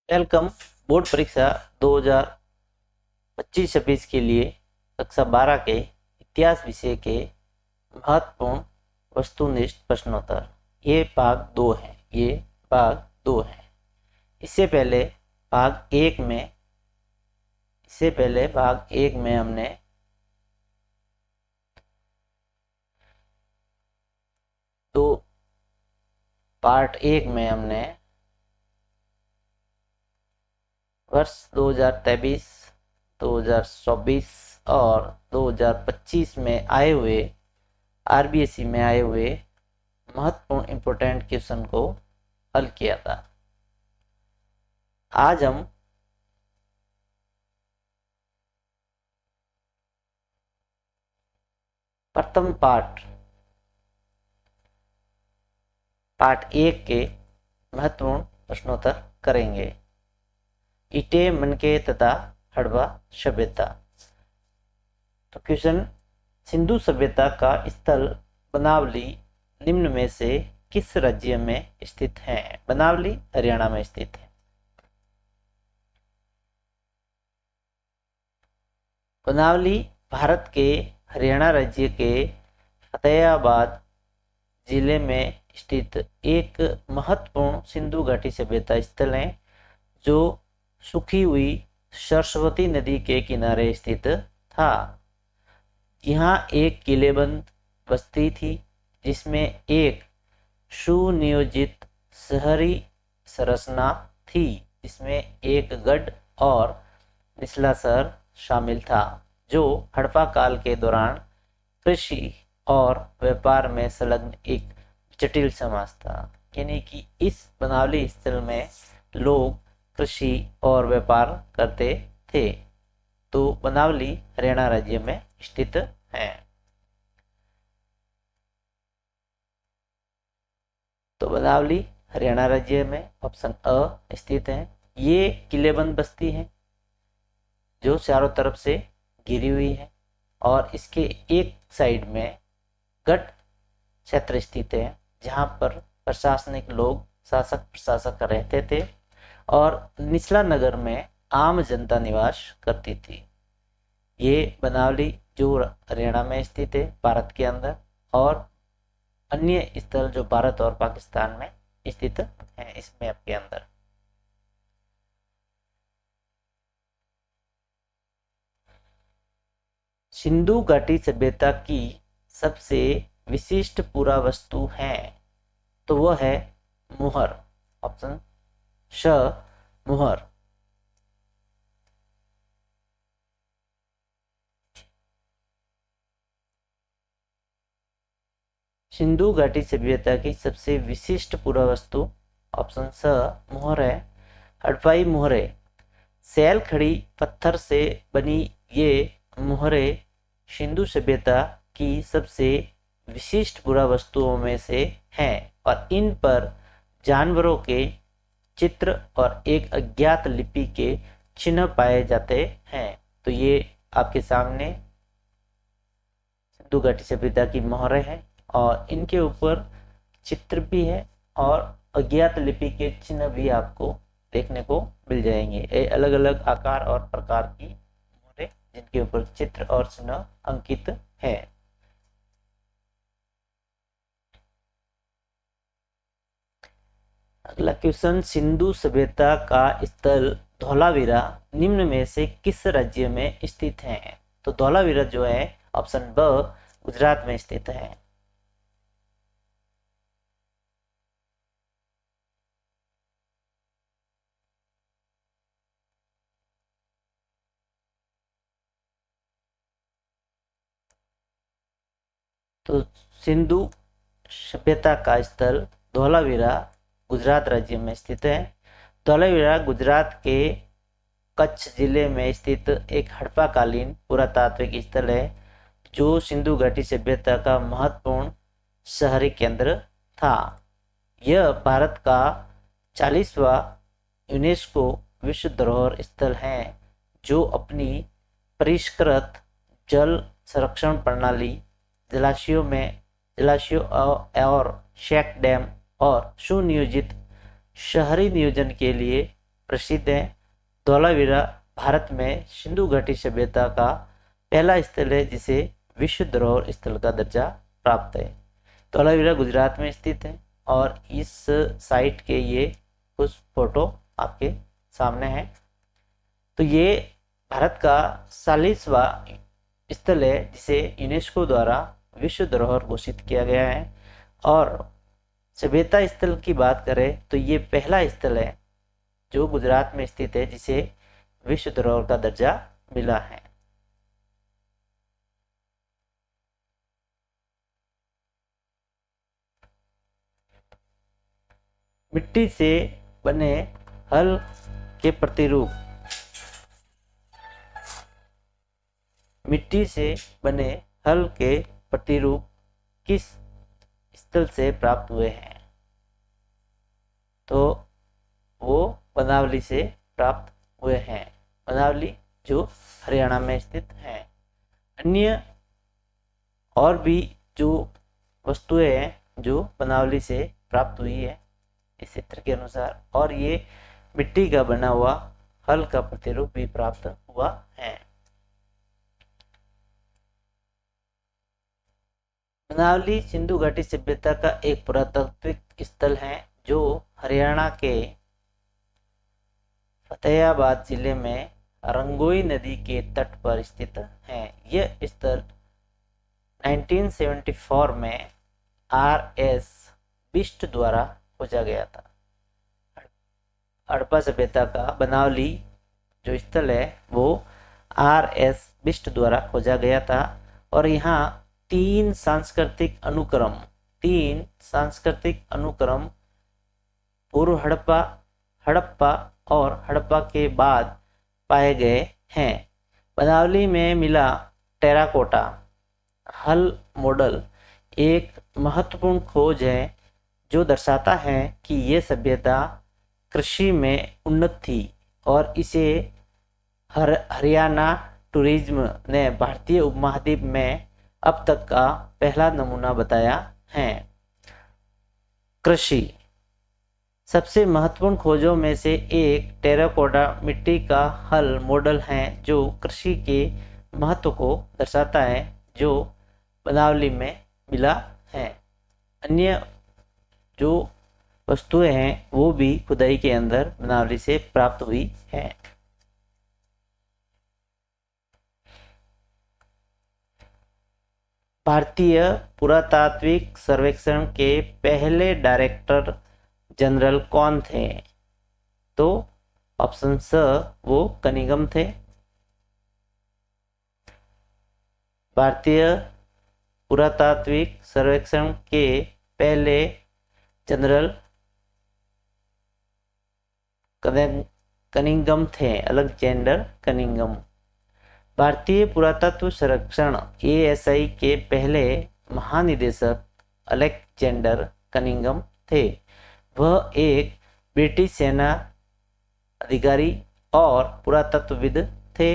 Welcome. Board परीक्षा 2025-26 के लिए कक्षा 12 के इतिहास विषय के महत्वपूर्ण वस्तुनिष्ठ प्रश्नोत्तर ये भाग 2 है। इससे पहले भाग एक में हमने पार्ट 1 में हमने वर्ष 2023, 2024 और 2025 में आए हुए आरबीएससी में आए हुए महत्वपूर्ण इंपोर्टेंट क्वेश्चन को हल किया था। आज हम प्रथम पार्ट 1 के महत्वपूर्ण प्रश्नोत्तर करेंगे। ईटे, मनके तथा हड़प्पा सभ्यता। तो क्वेश्चन, सिंधु सभ्यता का स्थल बनावली निम्न में से किस राज्य में स्थित है? बनावली हरियाणा में स्थित है। बनावली भारत के हरियाणा राज्य के फतेहाबाद जिले में स्थित एक महत्वपूर्ण सिंधु घाटी सभ्यता स्थल है जो सूखी हुई सरस्वती नदी के किनारे स्थित था। यहाँ एक किलेबंद बस्ती थी जिसमें एक सुनियोजित शहरी संरचना थी जिसमें एक गढ़ और निचला शहर शामिल था जो हड़प्पा काल के दौरान कृषि और व्यापार में संलग्न एक जटिल समाज था। यानी कि इस बनावली स्थल में लोग कृषि और व्यापार करते थे। तो बनावली हरियाणा राज्य में स्थित है। तो बनावली हरियाणा राज्य में ऑप्शन अ स्थित है। ये किलेबंद बस्ती है जो चारों तरफ से घिरी हुई है और इसके एक साइड में गढ़ क्षेत्र स्थित है जहां पर प्रशासनिक लोग शासक प्रशासक रहते थे और निचला नगर में आम जनता निवास करती थी। ये बनावली जो हरियाणा में स्थित है भारत के अंदर, और अन्य स्थल जो भारत और पाकिस्तान में स्थित है इस मैप के अंदर। सिंधु घाटी सभ्यता की सबसे विशिष्ट पुरावस्तु है तो वह है मुहर। ऑप्शन श, मुहर। सिंधु घाटी सभ्यता की सबसे विशिष्ट पुरावस्तु ऑप्शन स, मुहर है। हड़प्पाई मुहरे, सैल खड़ी पत्थर से बनी ये मुहरे सिंधु सभ्यता की सबसे विशिष्ट पुरावस्तुओं में से हैं और इन पर जानवरों के चित्र और एक अज्ञात लिपि के चिन्ह पाए जाते हैं। तो ये आपके सामने सिंधु घाटी सभ्यता की मोहरें हैं और इनके ऊपर चित्र भी है और अज्ञात लिपि के चिन्ह भी आपको देखने को मिल जाएंगे। ये अलग अलग आकार और प्रकार की मोहरें जिनके ऊपर चित्र और चिन्ह अंकित है। अगला क्वेश्चन, सिंधु सभ्यता का स्थल धौलावीरा निम्न में से किस राज्य में स्थित है? तो धौलावीरा जो है ऑप्शन ब, गुजरात में स्थित है। तो सिंधु सभ्यता का स्थल धौलावीरा गुजरात राज्य में स्थित है। धौलावीरा गुजरात के कच्छ जिले में स्थित एक हड़प्पा कालीन पुरातात्विक स्थल है जो सिंधु घाटी सभ्यता का महत्वपूर्ण शहरी केंद्र था। यह भारत का 40वां यूनेस्को विश्व धरोहर स्थल है जो अपनी परिष्कृत जल संरक्षण प्रणाली, जलाशयों और चेक डैम और सुनियोजित शहरी नियोजन के लिए प्रसिद्ध है। धौलावीरा भारत में सिंधु घाटी सभ्यता का पहला स्थल है जिसे विश्व धरोहर स्थल का दर्जा प्राप्त है। धौलावीरा गुजरात में स्थित है और इस साइट के ये कुछ फोटो आपके सामने हैं। तो ये भारत का 40वां स्थल है जिसे यूनेस्को द्वारा विश्व धरोहर घोषित किया गया है। और सभ्यता स्थल की बात करें तो ये पहला स्थल है जो गुजरात में स्थित है जिसे विश्व धरोहर का दर्जा मिला है। मिट्टी से बने हल के प्रतिरूप मिट्टी से बने हल के प्रतिरूप किस स्थल से प्राप्त हुए हैं? तो वो बनावली से प्राप्त हुए हैं। बनावली जो हरियाणा में स्थित है। अन्य और भी जो वस्तुएं हैं जो बनावली से प्राप्त हुई है इस चित्र के अनुसार, और ये मिट्टी का बना हुआ हल का प्रतिरूप भी प्राप्त हुआ है। बनावली सिंधु घाटी सभ्यता का एक पुरातात्विक स्थल है जो हरियाणा के फतेहाबाद जिले में रंगोई नदी के तट पर स्थित है। यह स्थल 1974 में आर.एस. बिष्ट द्वारा खोजा गया था। हड़प्पा सभ्यता का बनावली जो स्थल है वो आर.एस. बिष्ट द्वारा खोजा गया था और यहाँ तीन सांस्कृतिक अनुक्रम पूर्व हड़प्पा और हड़प्पा के बाद पाए गए हैं। बनावली में मिला टेराकोटा हल मॉडल एक महत्वपूर्ण खोज है जो दर्शाता है कि ये सभ्यता कृषि में उन्नत थी और इसे हरियाणा टूरिज्म ने भारतीय उपमहाद्वीप में अब तक का पहला नमूना बताया है। कृषि सबसे महत्वपूर्ण खोजों में से एक टेराकोटा मिट्टी का हल मॉडल है जो कृषि के महत्व को दर्शाता है जो बनावली में मिला है। अन्य जो वस्तुएं हैं वो भी खुदाई के अंदर बनावली से प्राप्त हुई है। भारतीय पुरातात्विक सर्वेक्षण के पहले डायरेक्टर जनरल कौन थे? तो ऑप्शन स वो कनिंघम थे। भारतीय पुरातात्विक सर्वेक्षण के पहले जनरल कनिंघम थे, अलेक्जेंडर कनिंघम। भारतीय पुरातत्व सर्वेक्षण ASI के पहले महानिदेशक अलेक्जेंडर कनिंघम थे। वह एक ब्रिटिश सेना अधिकारी और पुरातत्वविद थे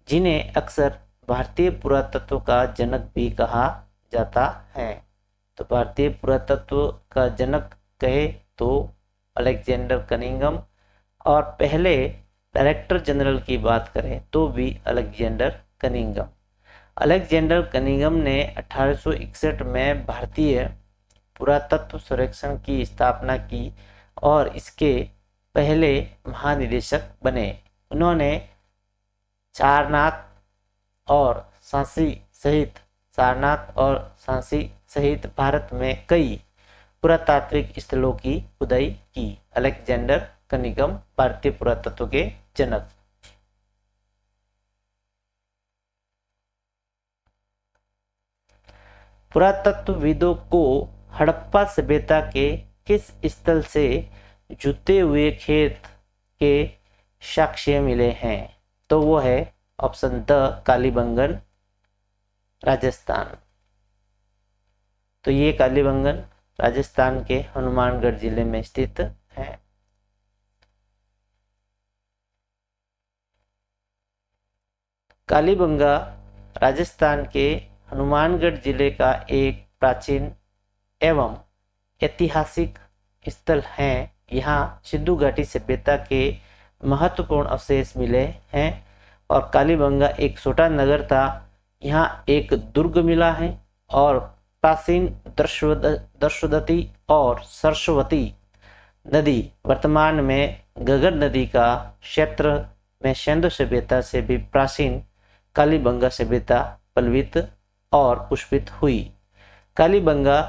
जिन्हें अक्सर भारतीय पुरातत्व का जनक भी कहा जाता है। तो भारतीय पुरातत्व का जनक कहे तो अलेक्जेंडर कनिंघम, और पहले डायरेक्टर जनरल की बात करें तो भी अलेक्जेंडर कनिंघम। अलेक्जेंडर कनिंघम ने 1861 में भारतीय पुरातत्व सर्वेक्षण की स्थापना की और इसके पहले महानिदेशक बने। उन्होंने सारनाथ और सांची सहित भारत में कई पुरातात्विक स्थलों की खुदाई की। अलेक्जेंडर कनिंघम भारतीय पुरातत्व के जनक। पुरातत्वविदों को हड़प्पा सभ्यता के किस स्थल से जुते हुए खेत के साक्ष्य मिले हैं? तो वो है ऑप्शन द कालीबंगन, राजस्थान। तो ये कालीबंगन राजस्थान के हनुमानगढ़ जिले में स्थित है। कालीबंगा राजस्थान के हनुमानगढ़ जिले का एक प्राचीन एवं ऐतिहासिक स्थल है। यहाँ सिंधु घाटी सभ्यता के महत्वपूर्ण अवशेष मिले हैं। और कालीबंगा एक छोटा नगर था। यहाँ एक दुर्ग मिला है और प्राचीन दर्शवती और सरस्वती नदी, वर्तमान में घग्गर नदी का क्षेत्र में सिंधु सभ्यता से भी प्राचीन कालीबंगा सभ्यता पल्लवित और पुष्पित हुई। कालीबंगा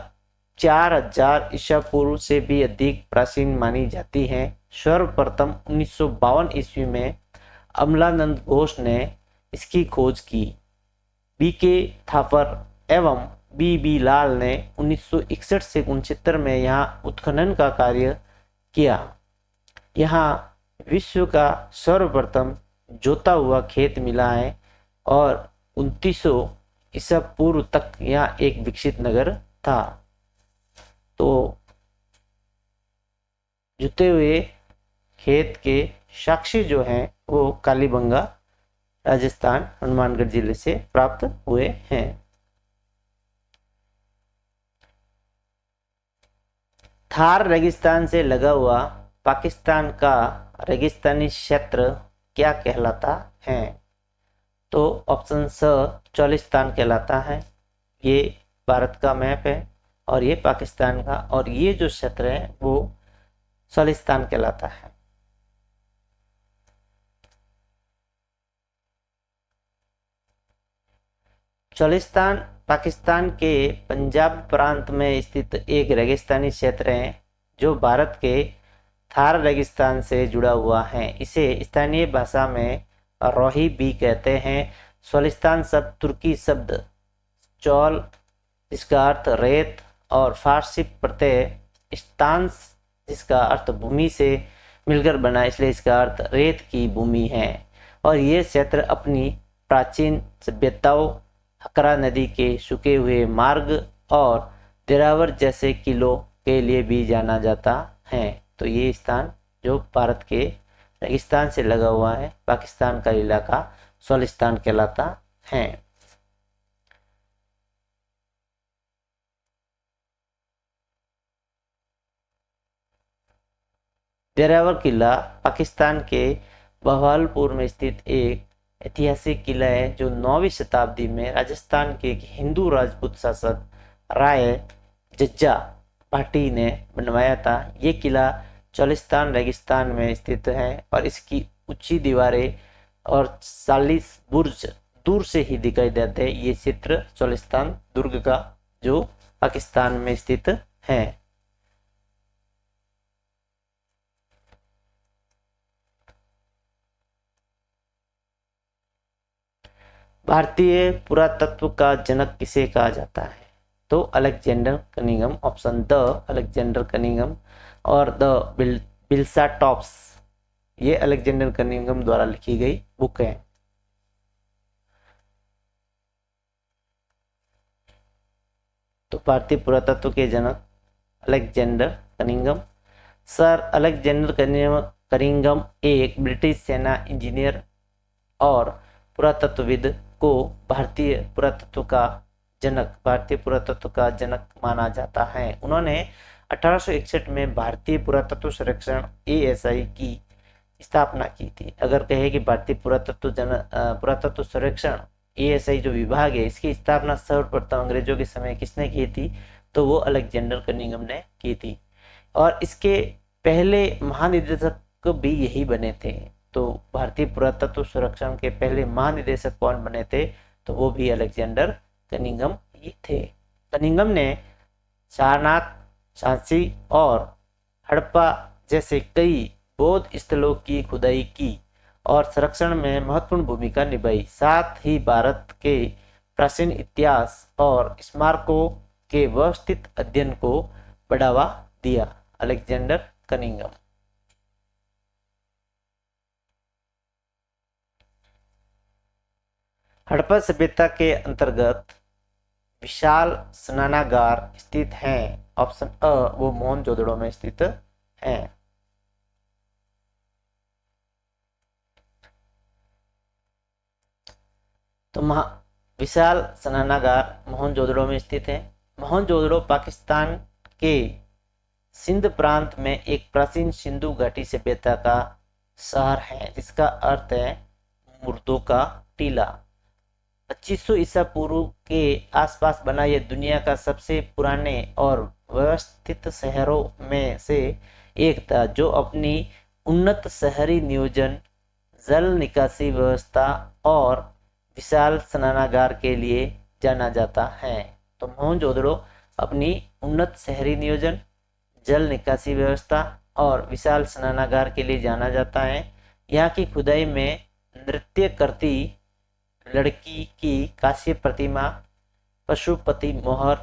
4000 ईसा पूर्व से भी अधिक प्राचीन मानी जाती है। सर्वप्रथम 1952 ईस्वी में अमलानंद घोष ने इसकी खोज की। बीके थापर एवं बीबी लाल ने 1961 से 69 में यहाँ उत्खनन का कार्य किया। यहाँ विश्व का सर्वप्रथम जोता हुआ खेत मिला है और 2900 ईसा पूर्व तक यहाँ एक विकसित नगर था। तो जुते हुए खेत के साक्ष्य जो हैं वो कालीबंगा राजस्थान हनुमानगढ़ जिले से प्राप्त हुए हैं। थार रेगिस्तान से लगा हुआ पाकिस्तान का रेगिस्तानी क्षेत्र क्या कहलाता है? तो ऑप्शन स चोलिस्तान कहलाता है। ये भारत का मैप है और ये पाकिस्तान का, और ये जो क्षेत्र है वो चोलिस्तान कहलाता है। चोलिस्तान पाकिस्तान के पंजाब प्रांत में स्थित एक रेगिस्तानी क्षेत्र है जो भारत के थार रेगिस्तान से जुड़ा हुआ है। इसे स्थानीय भाषा में रोही भी कहते हैं। चोलिस्तान शब्द तुर्की शब्द चौल, जिसका अर्थ रेत, और फारसी प्रत्यय स्तान, जिसका अर्थ भूमि, से मिलकर बना, इसलिए इसका अर्थ रेत की भूमि है। और ये क्षेत्र अपनी प्राचीन सभ्यताओं, हकरा नदी के सूखे हुए मार्ग और देरावर जैसे किलों के लिए भी जाना जाता है। तो ये स्थान जो भारत के रेगिस्तान से लगा हुआ है, पाकिस्तान का इलाका चोलिस्तान कहलाता है। देरावर किला पाकिस्तान के बहावलपुर में स्थित एक ऐतिहासिक किला है जो 9वीं शताब्दी में राजस्थान के एक हिंदू राजपूत शासक राय जज्जा भाटी ने बनवाया था। ये किला चोलिस्तान रेगिस्तान में स्थित है और इसकी ऊंची दीवारें और 40 बुर्ज दूर से ही दिखाई देते हैं। ये चित्र चोलिस्तान दुर्ग का जो पाकिस्तान में स्थित है। भारतीय पुरातत्व का जनक किसे कहा जाता है? तो Alexander Cunningham, option the Alexander Cunningham और द बिल्सा टॉप्स, ये अलेक्जेंडर कनिंघम द्वारा लिखी गई बुक है। तो भारतीय पुरातत्व के जनक Alexander Cunningham. Sir Alexander Cunningham एक ब्रिटिश सेना इंजीनियर और पुरातत्वविद को भारतीय पुरातत्व का जनक माना जाता है। उन्होंने 1861 में भारतीय पुरातत्व सर्वेक्षण ASI की स्थापना की थी। अगर कहे कि भारतीय पुरातत्व सर्वेक्षण ASI जो विभाग है, इसकी स्थापना सर्वप्रथम अंग्रेजों के समय किसने की थी? तो वो अलेक्जेंडर कनिंघम ने की थी। और इसके पहले महानिदेशक भी यही बने थे। तो भारतीय पुरातत्व संरक्षण के पहले महानिदेशक कौन बने थे? तो वो भी अलेक्जेंडर कनिंघम ही थे। कनिंघम ने सारनाथ, झांसी और हड़प्पा जैसे कई बौद्ध स्थलों की खुदाई की और संरक्षण में महत्वपूर्ण भूमिका निभाई। साथ ही भारत के प्राचीन इतिहास और स्मारकों के व्यवस्थित अध्ययन को बढ़ावा दिया। Alexander Cunningham. हड़प्पा सभ्यता के अंतर्गत विशाल स्नानागार स्थित हैं। ऑप्शन अ वो मोहनजोदड़ो में स्थित हैं। तो विशाल स्नानागार मोहनजोदड़ो में स्थित है। मोहनजोदड़ो पाकिस्तान के सिंध प्रांत में एक प्राचीन सिंधु घाटी सभ्यता का शहर है, जिसका अर्थ है मुर्दों का टीला। 2500 ईसा पूर्व के आसपास बना यह दुनिया का सबसे पुराने और व्यवस्थित शहरों में से एक था, जो अपनी उन्नत शहरी नियोजन, जल निकासी व्यवस्था और विशाल स्नानागार के लिए जाना जाता है। तो मोहनजोदड़ो अपनी उन्नत शहरी नियोजन, जल निकासी व्यवस्था और विशाल स्नानागार के लिए जाना जाता है। यहाँ की खुदाई में नृत्य करती लड़की की कांस्य प्रतिमा, पशुपति मोहर,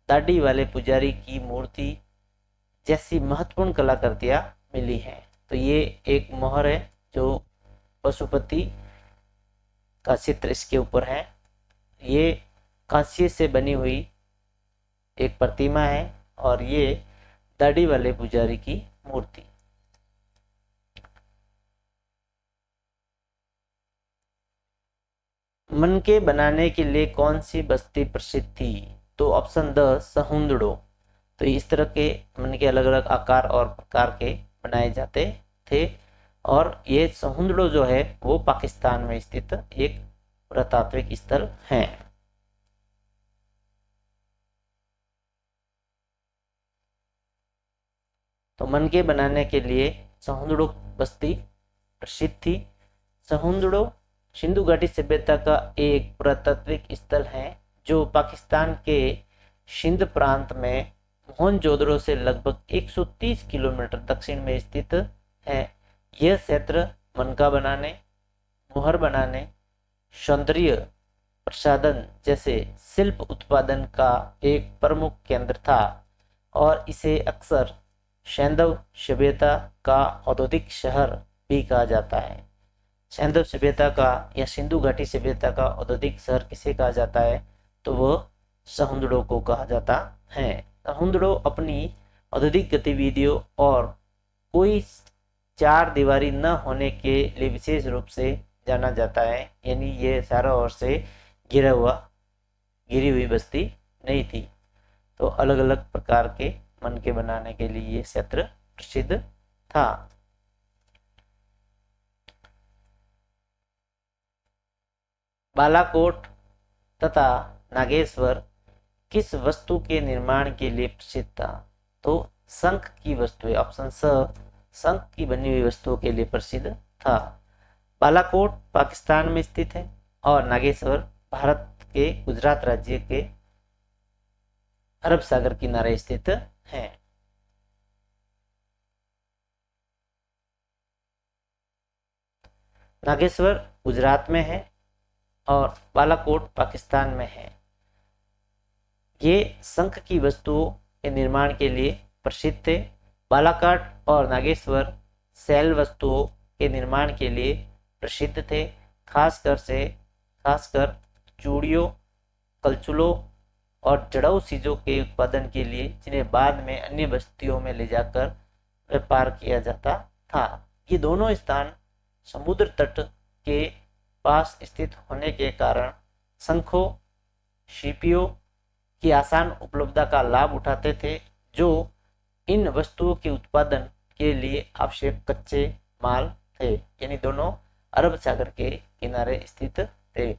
दाढ़ी वाले पुजारी की मूर्ति जैसी महत्वपूर्ण कलाकृतियां मिली हैं। तो ये एक मोहर है जो पशुपति का चित्र इसके ऊपर है। ये कांस्य से बनी हुई एक प्रतिमा है और ये दाढ़ी वाले पुजारी की मूर्ति। मनके बनाने के लिए कौन सी बस्ती प्रसिद्ध थी? तो ऑप्शन द सहुंदड़ो। तो इस तरह के मनके अलग अलग आकार और प्रकार के बनाए जाते थे और ये सहुंदड़ो जो है वो पाकिस्तान में स्थित एक पुरातात्विक स्थल है। तो मनके बनाने के लिए सहुंदड़ो बस्ती प्रसिद्ध थी। सहुंदड़ो सिंधु घाटी सभ्यता का एक पुरातात्विक स्थल है जो पाकिस्तान के सिंध प्रांत में मोहनजोदड़ो से लगभग 130 किलोमीटर दक्षिण में स्थित है। यह क्षेत्र मनका बनाने, मुहर बनाने, सौंदर्य प्रसाधन जैसे शिल्प उत्पादन का एक प्रमुख केंद्र था और इसे अक्सर सैंधव सभ्यता का औद्योगिक शहर भी कहा जाता है। सैंधव सभ्यता का या सिंधु घाटी सभ्यता का औद्योगिक शहर किसे कहा जाता है? तो वह सहुंदड़ो को कहा जाता है। सहुंदड़ो अपनी औद्योगिक गतिविधियों और कोई चार दीवारी न होने के लिए विशेष रूप से जाना जाता है, यानी ये चारों ओर से घिरी हुई बस्ती नहीं थी। तो अलग अलग प्रकार के मनके बनाने के लिए ये क्षेत्र प्रसिद्ध था। बालाकोट तथा नागेश्वर किस वस्तु के निर्माण के लिए प्रसिद्ध था? तो शंख की वस्तु, ऑप्शन स शंख की बनी हुई वस्तुओं के लिए प्रसिद्ध था। बालाकोट पाकिस्तान में स्थित है और नागेश्वर भारत के गुजरात राज्य के अरब सागर किनारे स्थित है। नागेश्वर गुजरात में है और बालाकोट पाकिस्तान में है। ये शंख की वस्तुओं के निर्माण के लिए प्रसिद्ध थे। बालाकोट और नागेश्वर शैल वस्तुओं के निर्माण के लिए प्रसिद्ध थे, खासकर चूड़ियों, कलचुलों और जड़ाऊ चीजों के उत्पादन के लिए, जिन्हें बाद में अन्य बस्तियों में ले जाकर व्यापार किया जाता था। ये दोनों स्थान समुद्र तट के पास स्थित होने के कारण शंखों, शिपियों की आसान उपलब्धता का लाभ उठाते थे, जो इन वस्तुओं के उत्पादन के लिए आवश्यक कच्चे माल थे। यानी दोनों अरब सागर के किनारे स्थित थे।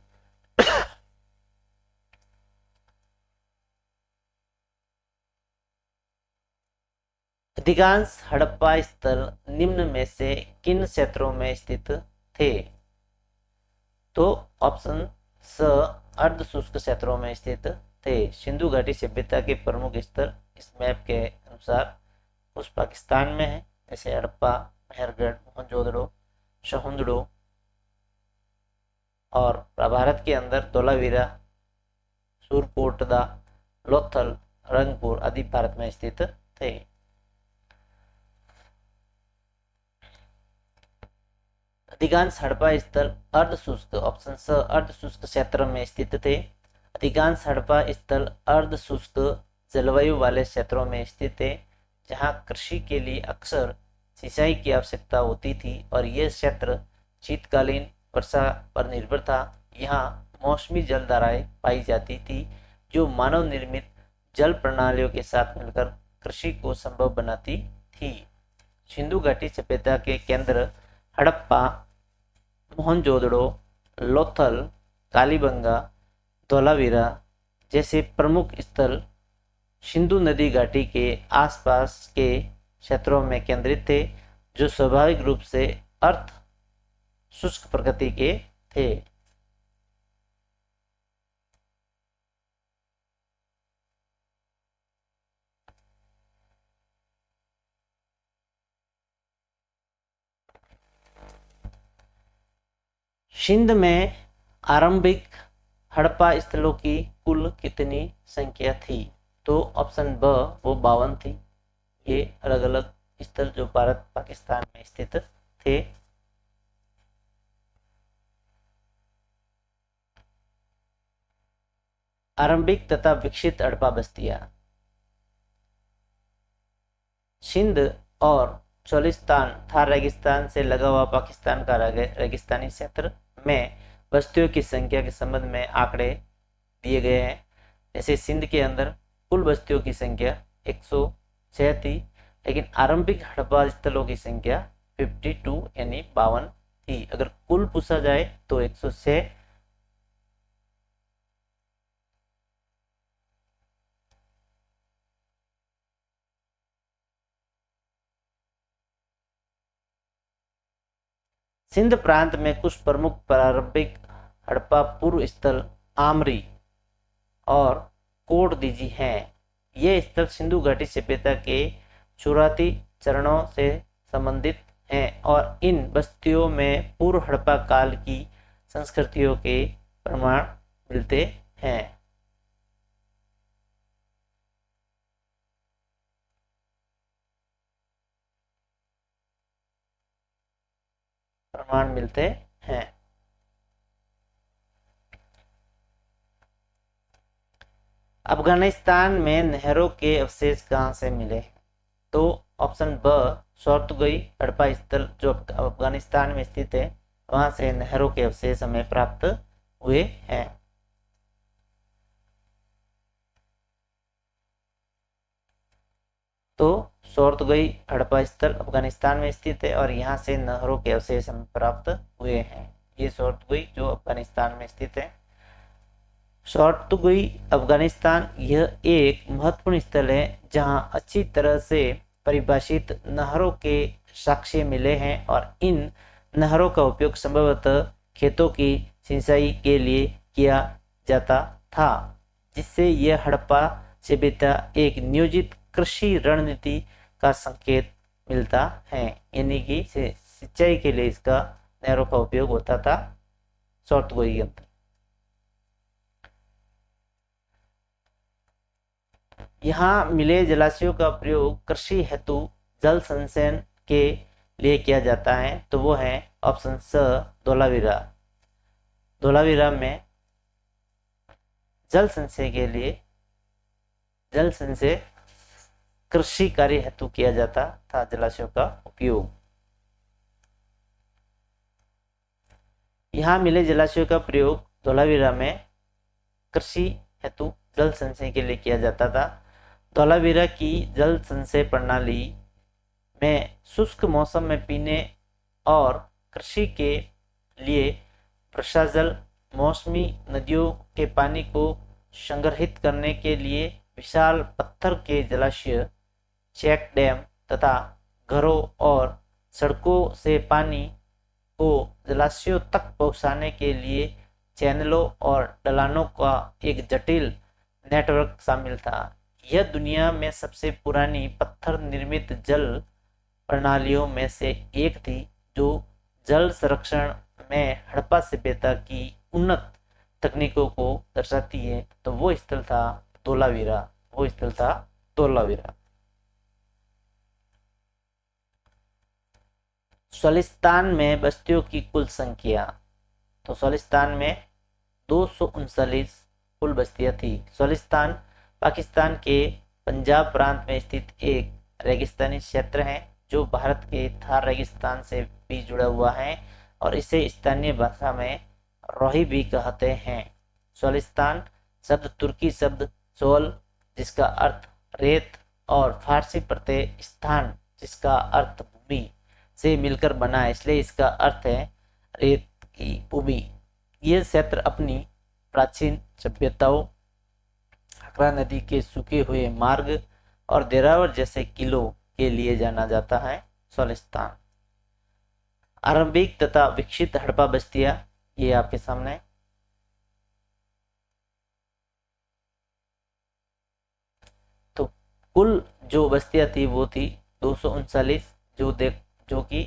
अधिकांश हड़प्पा स्थल निम्न में से किन क्षेत्रों में स्थित थे? तो ऑप्शन स अर्ध शुष्क क्षेत्रों में स्थित थे। सिंधु घाटी सभ्यता के प्रमुख स्थल इस मैप के अनुसार उस पाकिस्तान में है, जैसे हड़प्पा, मेहरगढ़, मोहनजोदड़ो, सहुंदड़ो, और भारत के अंदर धोलावीरा, सुरकोटदा, लोथल, रंगपुर आदि भारत में स्थित थे। अधिकांश हड़प्पा स्थल अर्धशुष्क, ऑप्शन स अर्धशुष्क क्षेत्र में स्थित थे। अधिकांश हड़प्पा स्थल अर्धशुष्क जलवायु वाले क्षेत्रों में स्थित थे, जहां कृषि के लिए अक्सर सिंचाई की आवश्यकता होती थी और यह क्षेत्र शीतकालीन वर्षा पर निर्भर था। यहाँ मौसमी जलधाराएं पाई जाती थी, जो मानव निर्मित जल प्रणालियों के साथ मिलकर कृषि को संभव बनाती थी। सिंधु घाटी सभ्यता के केंद्र हड़प्पा, मोहनजोदड़ो, लोथल, कालीबंगा, धोलावीरा जैसे प्रमुख स्थल सिंधु नदी घाटी के आसपास के क्षेत्रों में केंद्रित थे, जो स्वाभाविक रूप से अर्ध शुष्क प्रकृति के थे। सिंध में आरंभिक हड़प्पा स्थलों की कुल कितनी संख्या थी? तो ऑप्शन ब वो 52 थी। ये अलग अलग स्थल जो भारत पाकिस्तान में स्थित थे। आरंभिक तथा विकसित हड़प्पा बस्तियां। सिंध और चोलिस्तान थार रेगिस्तान से लगा हुआ पाकिस्तान का रेगिस्तानी क्षेत्र में बस्तियों की संख्या के संबंध में आंकड़े दिए गए हैं। जैसे सिंध के अंदर कुल बस्तियों की संख्या 106 थी, लेकिन आरंभिक हड़प्पा स्थलों की संख्या 52 यानी 52 थी। अगर कुल पूछा जाए तो 106। सिंध प्रांत में कुछ प्रमुख प्रारंभिक हड़प्पा पूर्व स्थल आमरी और कोटदीजी हैं। ये स्थल सिंधु घाटी सभ्यता के शुरुआती चरणों से संबंधित हैं और इन बस्तियों में पूर्व हड़प्पा काल की संस्कृतियों के प्रमाण मिलते हैं। प्रमाण मिलते हैं। अफगानिस्तान में नहरों के अवशेष कहां से मिले? तो ऑप्शन ब शोर्तगुई हड़प्पा स्थल जो अफगानिस्तान में स्थित है, वहां से नहरों के अवशेष हमें प्राप्त हुए हैं। तो शोर्तगुई हड़प्पा स्थल अफगानिस्तान में स्थित है और यहाँ से नहरों के अवशेष हमें प्राप्त हुए हैं। ये शोर्तगुई जो अफगानिस्तान में स्थित है। शोर्तगुई अफगानिस्तान यह एक महत्वपूर्ण स्थल है जहां अच्छी तरह से परिभाषित नहरों के साक्ष्य मिले हैं और इन नहरों का उपयोग संभवतः खेतों की सिंचाई के लिए किया जाता था, जिससे यह हड़प्पा सभ्यता एक नियोजित कृषि रणनीति का संकेत मिलता है। यानी कि सिंचाई के लिए इसका नहरों का उपयोग होता था शोर्तगुई के अंदर। यहाँ मिले जलाशयों का प्रयोग कृषि हेतु जल संचयन के लिए किया जाता है, तो वो है ऑप्शन स धोलावीरा। धोलावीरा में जल संचय के लिए जल संचय कृषि कार्य हेतु किया जाता था जलाशयों का उपयोग। यहाँ मिले जलाशयों का प्रयोग धोलावीरा में कृषि हेतु जल संचय के लिए किया जाता था। धोलावीरा की जल संचय प्रणाली में शुष्क मौसम में पीने और कृषि के लिए वर्षा जल, मौसमी नदियों के पानी को संग्रहित करने के लिए विशाल पत्थर के जलाशय, चेक डैम तथा घरों और सड़कों से पानी को जलाशयों तक पहुंचाने के लिए चैनलों और ढलानों का एक जटिल नेटवर्क शामिल था। यह दुनिया में सबसे पुरानी पत्थर निर्मित जल प्रणालियों में से एक थी, जो जल संरक्षण में हड़प्पा सभ्यता की उन्नत तकनीकों को दर्शाती है। तो वो स्थल था धोलावीरा। सोलिस्तान में बस्तियों की कुल संख्या। तो सोलिस्तान में 239 कुल बस्तियां थी। सोलिस्तान पाकिस्तान के पंजाब प्रांत में स्थित एक रेगिस्तानी क्षेत्र है जो भारत के थार रेगिस्तान से भी जुड़ा हुआ है और इसे स्थानीय भाषा में रोही भी कहते हैं। सोलिस्तान शब्द तुर्की शब्द सोल जिसका अर्थ रेत और फारसी प्रत्यय स्थान जिसका अर्थ भूमि से मिलकर बना है, इसलिए इसका अर्थ है रेत की भूमि। यह क्षेत्र अपनी प्राचीन सभ्यताओं, हकरा नदी के सूखे हुए मार्ग और देरावर जैसे किलों के लिए जाना जाता है। सोलिस्तान। आरंभिक तथा विकसित हड़प्पा बस्तियां, ये आपके सामने है। तो कुल जो बस्तियां थी वो थी 239, जो कि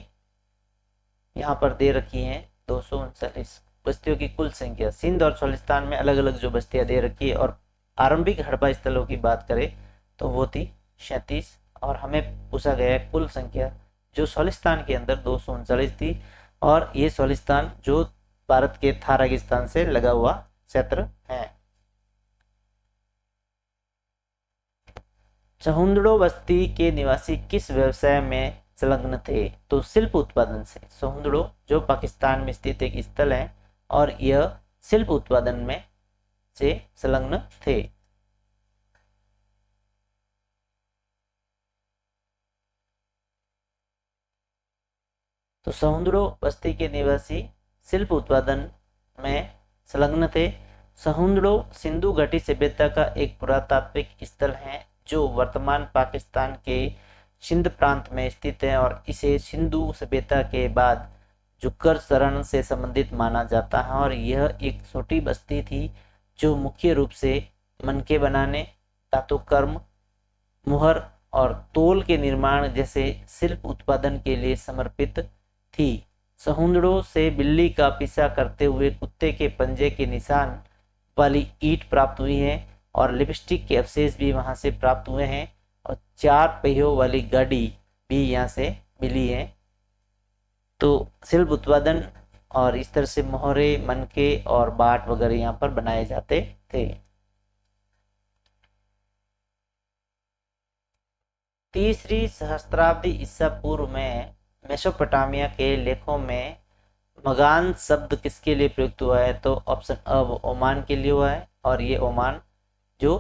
यहाँ पर दे रखी हैं 239 बस्तियों की कुल संख्या। सिंध और सोलिस्तान में अलग अलग जो बस्तियां दे रखी है, और आरंभिक हड़प्पा स्थलों की बात करें तो वो थी 37, और हमें पूछा गया है कुल संख्या, जो सोलिस्तान के अंदर 239 थी, और ये सोलिस्तान जो भारत के थार रेगिस्तान से लगा हुआ क्षेत्र है। सहुंदड़ो बस्ती के निवासी किस व्यवसाय में संलग्न थे? तो शिल्प उत्पादन से। सहुंदड़ो जो पाकिस्तान में स्थित एक स्थल है, और यह शिल्प उत्पादन में से संलग्न थे। तो सहुंदड़ो बस्ती के निवासी शिल्प उत्पादन में संलग्न थे। सहुंदड़ो सिंधु घाटी सभ्यता का एक पुरातात्विक स्थल है, जो वर्तमान पाकिस्तान के सिंध प्रांत में स्थित है, और इसे सिंधु सभ्यता के बाद जुक्कर शरण से संबंधित माना जाता है। और यह एक छोटी बस्ती थी जो मुख्य रूप से मनके बनाने, धातु कर्म, मुहर और तोल के निर्माण जैसे शिल्प उत्पादन के लिए समर्पित थी। सहुंदड़ों से बिल्ली का पीछा करते हुए कुत्ते के पंजे के निशान वाली ईंट प्राप्त हुई है, और लिपस्टिक के अवशेष भी वहां से प्राप्त हुए हैं, और 4 पहियों वाली गाड़ी भी यहाँ से मिली है। तो शिल्प उत्पादन और इस तरह से मोहरे, मनके और बाट वगैरह यहाँ पर बनाए जाते थे। तीसरी सहस्त्राब्दी ईसा पूर्व में मेसोपोटामिया के लेखों में मगान शब्द किसके लिए प्रयुक्त हुआ है? तो ऑप्शन अब ओमान के लिए हुआ है, और ये ओमान जो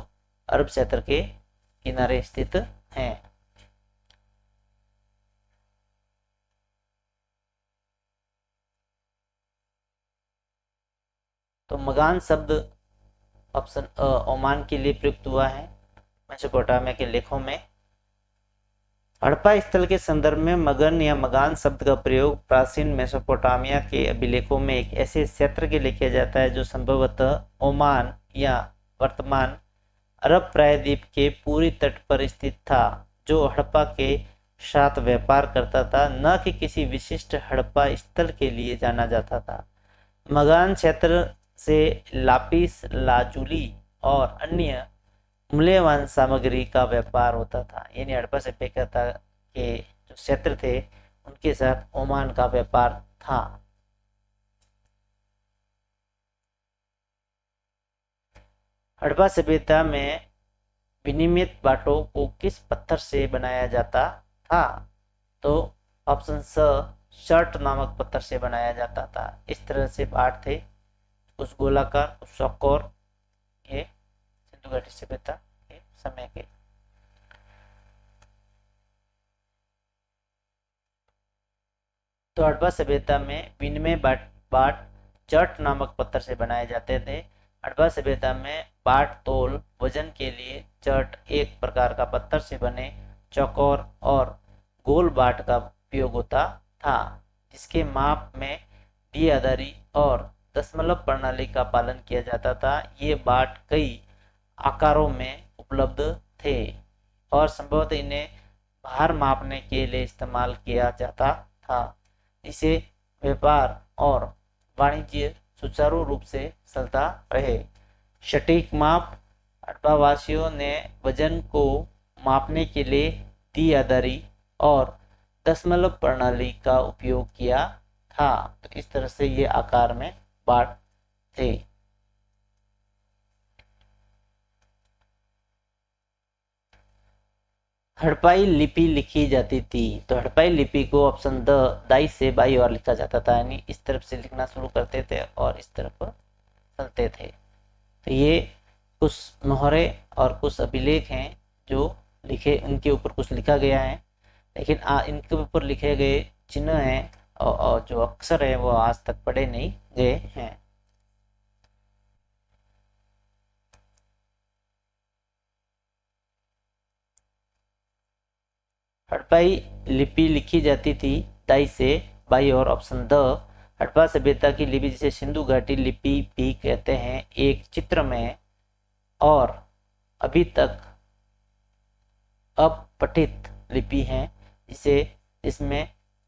अरब क्षेत्र के किनारे स्थित हैं। तो मगान शब्द ऑप्शन ओमान के लिए प्रयुक्त हुआ है मेसोपोटामिया के लेखों में। हड़प्पा स्थल के संदर्भ में मगन या मगान शब्द का प्रयोग प्राचीन मेसोपोटामिया के अभिलेखों में एक ऐसे क्षेत्र के लिए किया जाता है जो संभवतः ओमान या वर्तमान अरब प्रायद्वीप के पूरी तट पर स्थित था, जो हड़प्पा के साथ व्यापार करता था, न कि किसी विशिष्ट हड़प्पा स्थल के लिए जाना जाता था। मगान क्षेत्र से लापिस लाजुली और अन्य मूल्यवान सामग्री का व्यापार होता था। यानी हड़प्पा सभ्यता के जो क्षेत्र थे उनके साथ ओमान का व्यापार था। हड़प्पा सभ्यता में विनियमित बाटों को किस पत्थर से बनाया जाता था? तो ऑप्शन शर्ट नामक पत्थर से बनाया जाता था। इस तरह से बाट थे, कुछ गोलाकार, कुछ चौकोर। ये सिंधु घाटी सभ्यता के समय के। तो हड़प्पा सभ्यता में विनिमय बाट चट नामक पत्थर से बनाए जाते थे। हड़प्पा सभ्यता में बाट तोल वजन के लिए चट एक प्रकार का पत्थर से बने चौकोर और गोल बाट का उपयोग होता था, जिसके माप में द्विआधारी और दशमलव प्रणाली का पालन किया जाता था। ये बाट कई आकारों में उपलब्ध थे, और संभवतः इन्हें भार मापने के लिए इस्तेमाल किया जाता था। इसे व्यापार और वाणिज्य सुचारू रूप से चलता रहे। सटीक माप। हड़प्पा वासियों ने वजन को मापने के लिए द्विआधारी और दशमलव प्रणाली का उपयोग किया था। तो इस तरह से ये आकार में बाट थे। हड़प्पाई लिपि लिखी जाती थी। तो हड़प्पाई लिपि को ऑप्शन दाई से बाई और लिखा जाता था, यानी इस तरफ से लिखना शुरू करते थे और इस तरफ चलते थे। तो ये कुछ मोहरे और कुछ अभिलेख हैं जो लिखे, उनके ऊपर कुछ लिखा गया है, लेकिन इनके ऊपर लिखे गए चिन्ह हैं और जो अक्षर है वो आज तक पढ़े नहीं गए हैं। हड़प्पाई लिपि लिखी जाती थी दाई से बाई और। ऑप्शन द हड़प्पा सभ्यता की लिपि जिसे सिंधु घाटी लिपि भी कहते हैं एक चित्र में और अभी तक अपठित लिपि है जिसमें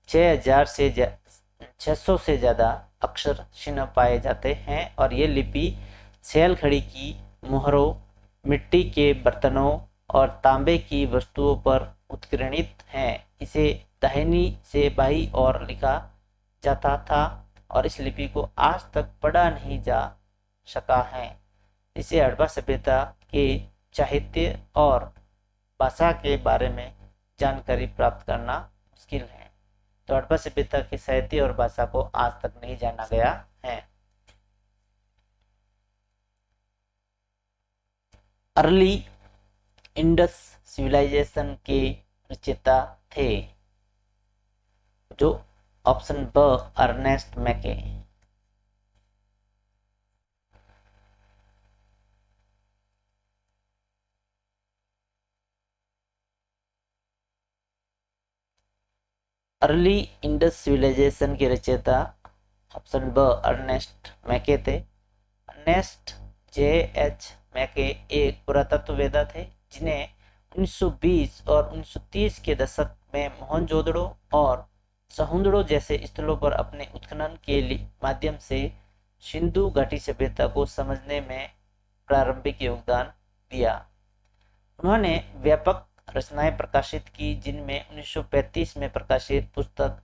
6,600 से ज़्यादा अक्षर चिन्ह पाए जाते हैं और ये लिपि सेल खड़ी की मोहरों, मिट्टी के बर्तनों और तांबे की वस्तुओं पर उत्कीर्णित हैं। इसे दाहिनी से बाईं ओर लिखा जाता था और इस लिपि को आज तक पढ़ा नहीं जा सका है। इसे हड़प्पा सभ्यता के साहित्य और भाषा के बारे में जानकारी प्राप्त करना मुश्किल है। तो हड़प्पा सभ्यता के साहित्य और भाषा को आज तक नहीं जाना गया है। अर्ली इंडस सिविलाइजेशन के रचयिता थे जो ऑप्शन ब अर्नेस्ट मैके। अर्ली इंडस सिविलाइजेशन के रचयिता ऑप्शन ब अर्नेस्ट मैके थे। Ernest J.H. मैके एक पुरातत्ववेत्ता थे जिन्हें 1920 और 1930 के दशक में मोहनजोदड़ो और सहुंदड़ो जैसे स्थलों पर अपने उत्खनन के माध्यम से सिंधु घाटी सभ्यता को समझने में प्रारंभिक योगदान दिया। उन्होंने व्यापक रचनाएं प्रकाशित की जिनमें 1935 में प्रकाशित पुस्तक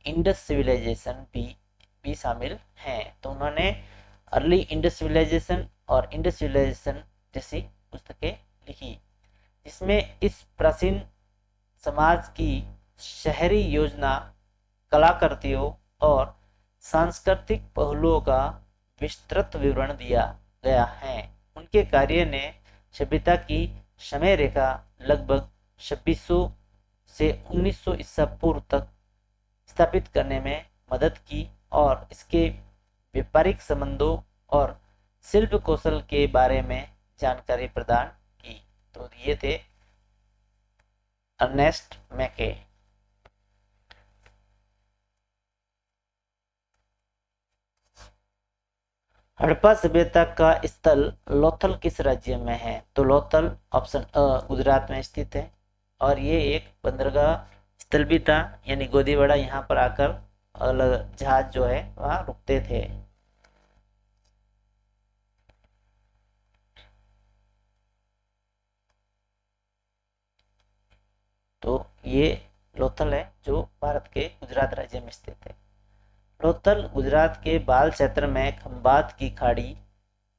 इंडस सिविलाइजेशन भी शामिल हैं। तो उन्होंने अर्ली इंडस सिविलाइजेशन और इंडस सिविलाइजेशन जैसी पुस्तकें लिखी जिसमें इस प्राचीन समाज की शहरी योजना, कलाकृतियों और सांस्कृतिक पहलुओं का विस्तृत विवरण दिया गया है। उनके कार्य ने सभ्यता की समय रेखा लगभग 2600 से 1900 ईसा पूर्व तक स्थापित करने में मदद की और इसके व्यापारिक संबंधों और शिल्प कौशल के बारे में जानकारी प्रदान की। तो ये थे अर्नेस्ट मैके। हड़प्पा सभ्यता का स्थल लोथल किस राज्य में है? तो लोथल ऑप्शन अ गुजरात में स्थित है और ये एक बंदरगाह स्थल भी था, यानी गोदीवाड़ा यहाँ पर आकर अलग जहाज जो है वहाँ रुकते थे। तो ये लोथल है जो भारत के गुजरात राज्य में स्थित है। लोथल गुजरात के बाल क्षेत्र में खंभात की खाड़ी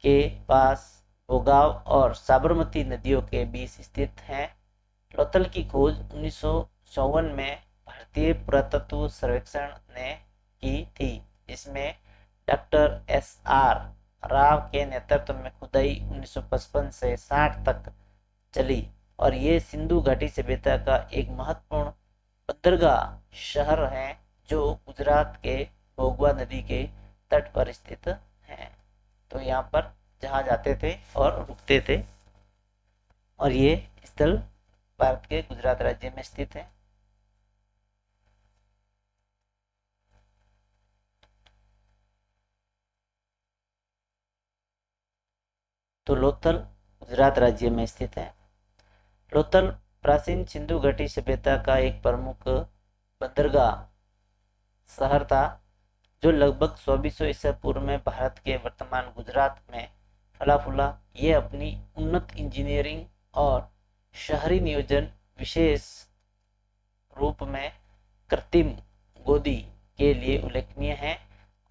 के पास भोगाव और साबरमती नदियों के बीच स्थित है। लोथल की खोज 1954 में भारतीय पुरातत्व सर्वेक्षण ने की थी जिसमें डॉक्टर S.R. राव के नेतृत्व में खुदाई 1955 से 60 तक चली और ये सिंधु घाटी सभ्यता का एक महत्वपूर्ण बंदरगाह शहर है जो गुजरात के भोगवा नदी के तट पर स्थित है। तो यहाँ पर जहाज आते थे और रुकते थे और ये स्थल भारत के गुजरात राज्य में स्थित है। तो लोथल गुजरात राज्य में स्थित है। लोथल प्राचीन सिंधु घाटी सभ्यता का एक प्रमुख बंदरगाह शहर था जो लगभग 2400 ईसा पूर्व में भारत के वर्तमान गुजरात में फला फूला। ये अपनी उन्नत इंजीनियरिंग और शहरी नियोजन, विशेष रूप में कृत्रिम गोदी के लिए उल्लेखनीय है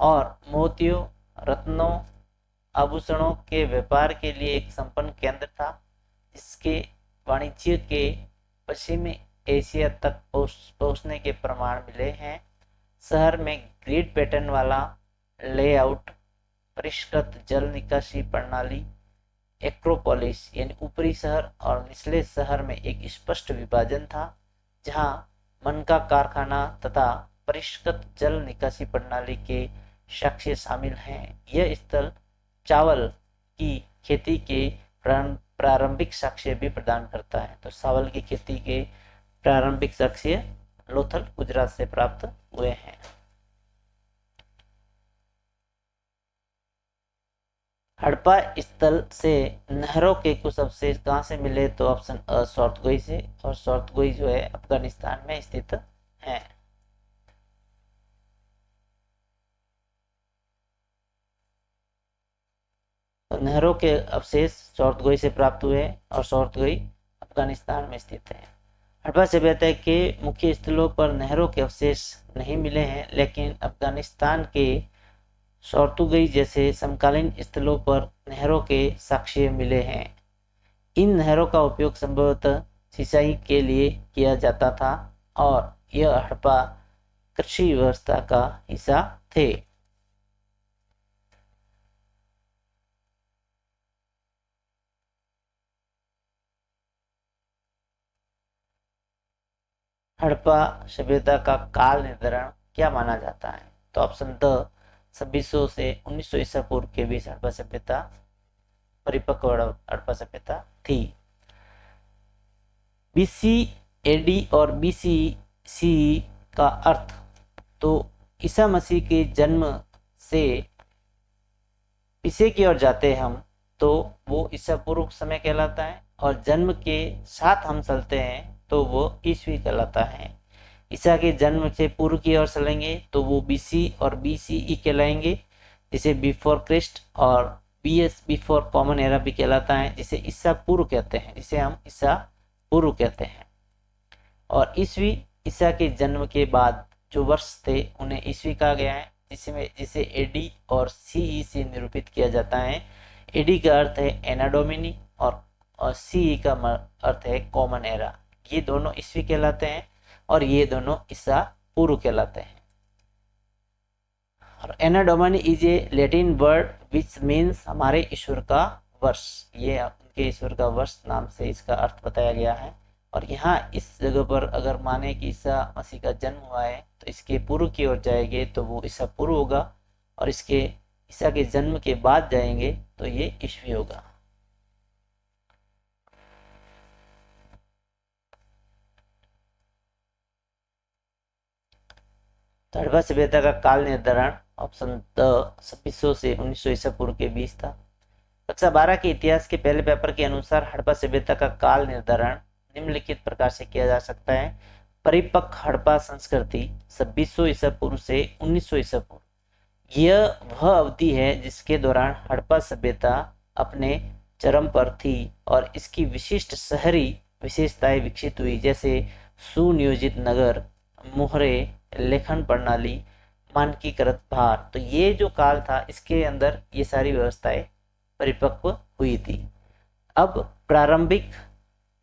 और मोतियों, रत्नों, आभूषणों के व्यापार के लिए एक संपन्न केंद्र था जिसके वाणिज्य के पश्चिमी एशिया तक पहुंचने के प्रमाण मिले हैं। शहर में ग्रिड पैटर्न वाला लेआउट, परिष्कृत जल निकासी प्रणाली, एक्रोपोलिस यानी ऊपरी शहर और निचले शहर में एक स्पष्ट विभाजन था जहां मन का कारखाना तथा परिष्कृत जल निकासी प्रणाली के साक्ष्य शामिल हैं। यह स्थल चावल की खेती के प्रारंभिक साक्ष्य भी प्रदान करता है। तो चावल की खेती के प्रारंभिक साक्ष्य लोथल गुजरात से प्राप्त हुए हैं। हड़प्पा स्थल से नहरों के कुछ अवशेष कहाँ से मिले? तो ऑप्शन अ सौतगोई से, और सौतगोई जो है अफगानिस्तान में स्थित है। तो नहरों के अवशेष सौतगोई से प्राप्त हुए और सौतगोई अफगानिस्तान में स्थित है। हड़प्पा सभ्यता के मुख्य स्थलों पर नहरों के अवशेष नहीं मिले हैं, लेकिन अफगानिस्तान के सौतगोई जैसे समकालीन स्थलों पर नहरों के साक्ष्य मिले हैं। इन नहरों का उपयोग संभवतः सिंचाई के लिए किया जाता था और यह हड़प्पा कृषि व्यवस्था का हिस्सा थे। हड़प्पा सभ्यता का काल निर्धारण क्या माना जाता है? तो ऑप्शन द 2600 से 1900 ईसा पूर्व के बीच हड़प्पा सभ्यता परिपक्व हड़प्पा सभ्यता थी। बीसी एडी और बीसी सी का अर्थ, तो ईसा मसीह के जन्म से पीछे की ओर जाते हम तो वो ईसा पूर्व समय कहलाता है, और जन्म के साथ हम चलते हैं तो वो ईस्वी कहलाता है। ईसा के जन्म से पूर्व की ओर चलेंगे तो वो बीसी और बीसीई कहलाएंगे, जिसे बिफोर क्रिस्ट, और बीएस बिफोर कॉमन एरा भी कहलाता है, जिसे ईसा पूर्व कहते हैं, जिसे हम ईसा पूर्व कहते हैं। और ईस्वी ईसा के जन्म के बाद जो वर्ष थे उन्हें ईस्वी कहा गया है, जिसे एडी और सीई से निरूपित किया जाता है। एडी का अर्थ है एना डोमिनी और सीई का अर्थ है कॉमन एरा। ये दोनों ईस्वी कहलाते हैं और ये दोनों ईसा पूर्व कहलाते हैं। और anno domini is a Latin word which means हमारे ईश्वर का वर्ष। ये उनके ईश्वर का वर्ष नाम से इसका अर्थ बताया गया है। और यहाँ इस जगह पर अगर माने कि ईसा मसीह का जन्म हुआ है तो इसके पूर्व की ओर जाएंगे तो वो ईसा पूर्व होगा, और इसके ईसा के जन्म के बाद जाएंगे तो ये ईस्वी होगा। हड़प्पा सभ्यता का काल निर्धारण ऑप्शन द 2600 से 1900 ईसा पूर्व के बीच था। कक्षा 12 के इतिहास के पहले पेपर के अनुसार हड़प्पा सभ्यता का काल निर्धारण निम्नलिखित प्रकार से किया जा सकता है। परिपक्व हड़प्पा संस्कृति 2600 ईसा पूर्व से 1900 ईसा पूर्व। यह वह अवधि है जिसके दौरान हड़प्पा सभ्यता अपने चरम पर थी और इसकी विशिष्ट शहरी विशेषताएं विकसित हुई, जैसे सुनियोजित नगर, मोहरे, लेखन प्रणाली, मानकीकृत भार। तो ये जो काल था इसके अंदर ये सारी व्यवस्थाएं परिपक्व हुई थी। अब प्रारंभिक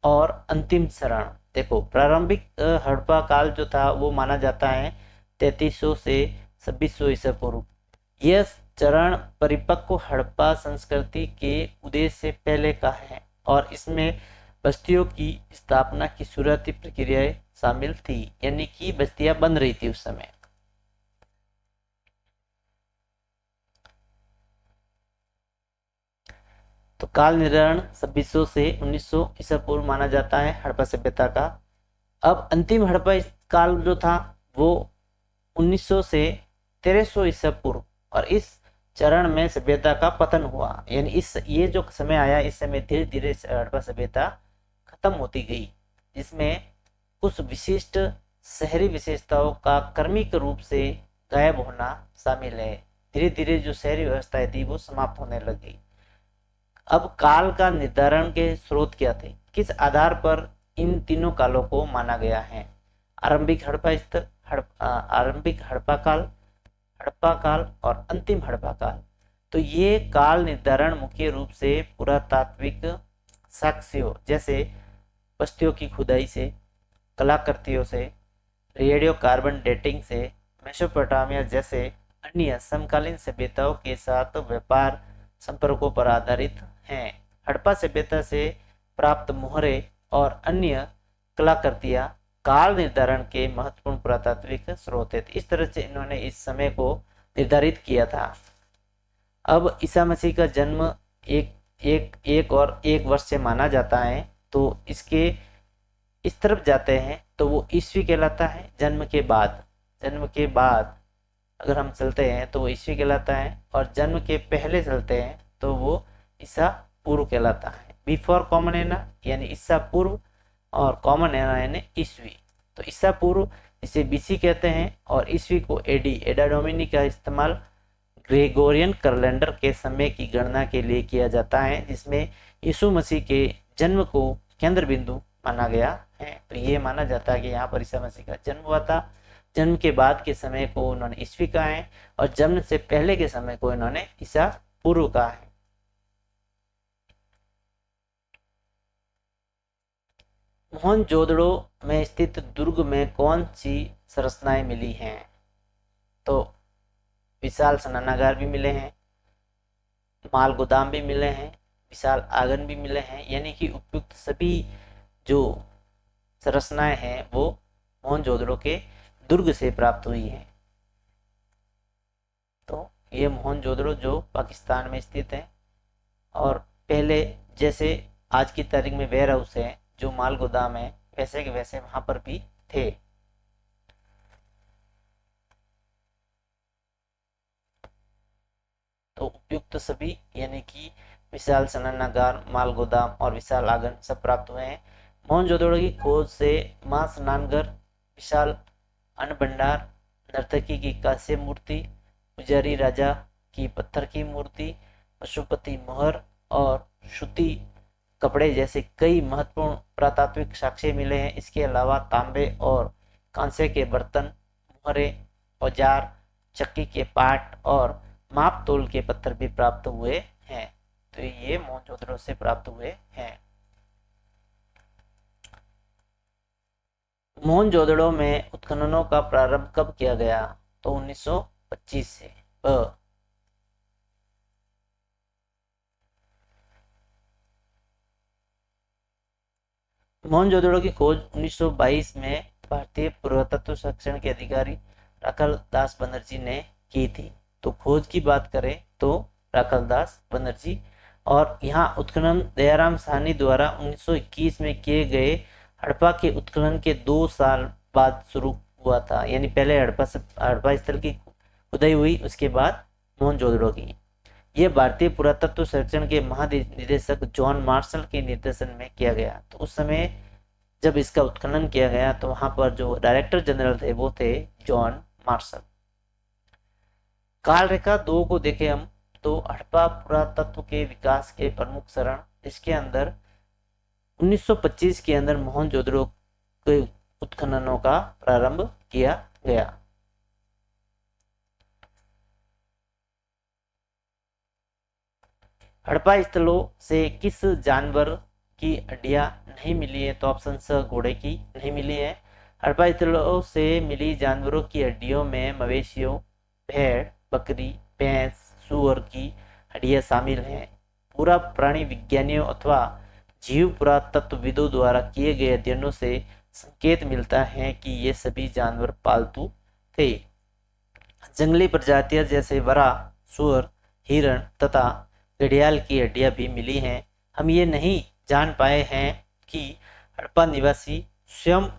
और अंतिम चरण देखो। प्रारंभिक हड़प्पा काल जो था वो माना जाता है 3300 से 2600 ईसा पूर्व। यह चरण परिपक्व हड़प्पा संस्कृति के उदय से पहले का है और इसमें बस्तियों की स्थापना की शुरुआती प्रक्रियाएं शामिल थी, यानी कि बस्तियां बन रही थी उस समय। तो काल निर्धारण 2600 से 1900 ईसा पूर्व माना जाता है हड़प्पा सभ्यता का। अब अंतिम हड़प्पा काल जो था वो 1900 से 1300 ईसा पूर्व, और इस चरण में सभ्यता का पतन हुआ, यानी ये जो समय आया इस समय धीरे धीरे हड़प्पा सभ्यता खत्म होती गई, जिसमें कुछ विशिष्ट शहरी विशेषताओं का क्रमिक रूप से गायब होना शामिल है। धीरे धीरे जो शहरी व्यवस्थाएं थी वो समाप्त होने लगी। अब काल का निर्धारण के स्रोत क्या थे, किस आधार पर इन तीनों कालों को माना गया है? आरंभिक हड़प्पा स्तर, आरंभिक हड़प्पा काल और अंतिम हड़प्पा काल। तो ये काल निर्धारण मुख्य रूप से पुरातात्विक साक्ष्यों जैसे बस्तियों की खुदाई से, कलाकृतियों से, रेडियो कार्बन डेटिंग से, मेसोपोटामिया जैसे अन्य समकालीन सभ्यताओं के साथ व्यापार संपर्कों पर आधारित हैं। हड़प्पा सभ्यता से प्राप्त मोहरे और अन्य कलाकृतियां काल निर्धारण के महत्वपूर्ण पुरातात्विक स्रोत थे। इस तरह से इन्होंने इस समय को निर्धारित किया था। अब ईसा मसीह का जन्म एक वर्ष से माना जाता है, तो इसके इस तरफ जाते हैं तो वो ईस्वी कहलाता है। जन्म के बाद अगर हम चलते हैं तो वो ईस्वी कहलाता है, और जन्म के पहले चलते हैं तो वो ईसा पूर्व कहलाता है। बिफोर कॉमन एरा यानी ईसा पूर्व, और कॉमन एरा यानी ईस्वी। तो ईसा पूर्व इसे बीसी कहते हैं, और ईस्वी को एडा डोमिनी का इस्तेमाल ग्रेगोरियन कैलेंडर के समय की गणना के लिए किया जाता है, जिसमें यीशु मसीह के जन्म को केंद्र बिंदु माना गया है। तो ये माना जाता है कि यहाँ पर ईसा मसीह का जन्म हुआ था। जन्म के बाद के समय को उन्होंने ईस्वी कहा है, और जन्म से पहले के समय को इन्होंने ईसा पूर्व कहा है। मोहनजोदड़ो में स्थित दुर्ग में कौन सी संरचनाएं मिली हैं? तो विशाल स्नानागार भी मिले हैं, माल गोदाम भी मिले हैं, विशाल आंगन भी मिले हैं, यानी कि उपयुक्त सभी जो संरचनाएं हैं वो मोहनजोदड़ो के दुर्ग से प्राप्त हुई हैं। तो ये मोहनजोदड़ो जो पाकिस्तान में स्थित है, और पहले जैसे आज की तारीख में वेयर हाउस है, जो माल गोदाम है, वैसे के वैसे वहां पर भी थे। तो उपयुक्त सभी यानी कि विशाल स्नानागार, माल गोदाम और विशाल आंगन सब प्राप्त हुए हैं। मोहनजोदड़ो की खोज से मां स्नानघर, विशाल अन्न भंडार, नर्तकी की कांस्य मूर्ति, पुजारी राजा की पत्थर की मूर्ति, पशुपति मोहर और सूती कपड़े जैसे कई महत्वपूर्ण पुरातात्विक साक्ष्य मिले हैं। इसके अलावा तांबे और कांसे के बर्तन, मोहरे, औजार, चक्की के पाट और माप तोल के पत्थर भी प्राप्त हुए हैं। तो ये मोहनजोदड़ो से प्राप्त हुए हैं। मोहनजोदड़ो में उत्खननों का प्रारंभ कब किया गया? तो 1925 से। मोहनजोदड़ो की खोज 1922 में भारतीय पुरातत्व सर्वेक्षण के अधिकारी राखल दास बनर्जी ने की थी। तो खोज की बात करें तो राखल दास बनर्जी, और यहाँ उत्खनन दयाराम साहनी द्वारा 1921 में किए गए हड़प्पा के उत्खनन के 2 साल बाद शुरू हुआ था। यानी पहले हड़प्पा स्थल की खुदाई हुई, उसके बाद मोहनजोदड़ो की। यह भारतीय पुरातत्व सर्वेक्षण के महानिदेशक जॉन मार्शल के निर्देशन में किया गया। तो उस समय जब इसका उत्खनन किया गया तो वहां पर जो डायरेक्टर जनरल थे वो थे जॉन मार्शल। काल रेखा 2 को देखें हम तो हड़प्पा पुरातत्व के विकास के प्रमुख चरण, इसके अंदर 1925 के अंदर मोहनजोदड़ो के उत्खननों का प्रारंभ किया गया। हड़प्पा स्थलों से किस जानवर की हड्डियां नहीं मिली है? तो ऑप्शन स घोड़े की नहीं मिली है। हड़प्पा स्थलों से मिली जानवरों की हड्डियों में मवेशियों, भेड़, बकरी, भैंस, सूअर की हड्डियां शामिल हैं। पूरा प्राणी विज्ञानियों अथवा जीव पुरातत्वविदों द्वारा किए गए अध्ययनों से संकेत मिलता है कि ये सभी जानवर पालतू थे। जंगली प्रजातियां जैसे वरा, सूअर, हिरण तथा घड़ियाल की हड्डियां भी मिली हैं। हम ये नहीं जान पाए हैं कि हड़प्पा निवासी स्वयं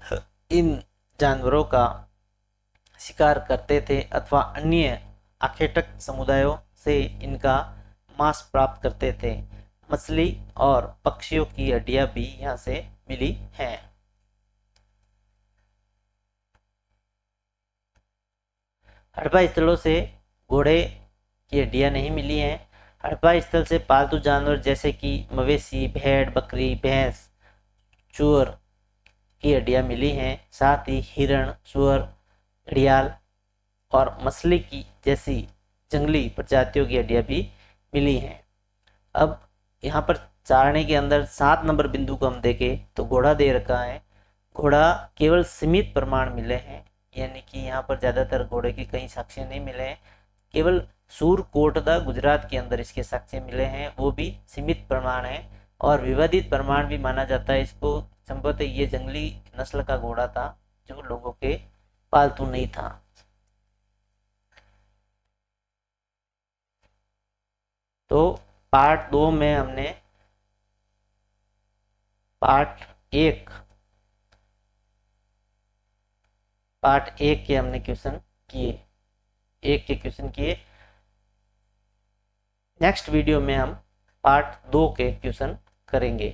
इन जानवरों का शिकार करते थे अथवा अन्य आखेटक समुदायों से इनका मांस प्राप्त करते थे। मछली और पक्षियों की हड्डियां भी यहाँ से मिली हैं। हड़प्पा स्थलों से घोड़े की हड्डियां नहीं मिली हैं। हड़प्पा स्थल से पालतू जानवर जैसे कि मवेशी, भेड़, बकरी, भैंस, चूर की हड्डियां मिली हैं। साथ ही हिरण, सुअर, घड़ियाल और मछली की जैसी जंगली प्रजातियों की हड्डियां भी मिली हैं। अब यहाँ पर चारणे के अंदर 7 नंबर बिंदु को हम देखें तो घोड़ा दे रखा है। घोड़ा केवल सीमित प्रमाण मिले हैं, यानी कि यहाँ पर ज्यादातर घोड़े के कई साक्ष्य नहीं मिले हैं। केवल सूरकोटदा गुजरात के अंदर इसके साक्ष्य मिले हैं, वो भी सीमित प्रमाण है और विवादित प्रमाण भी माना जाता है इसको, संभवतः ये जंगली नस्ल का घोड़ा था जो लोगों के पालतू नहीं था। तो पार्ट 2 में हमने पार्ट एक के हमने क्वेश्चन किए, एक के क्वेश्चन किए। नेक्स्ट वीडियो में हम पार्ट 2 के क्वेश्चन करेंगे।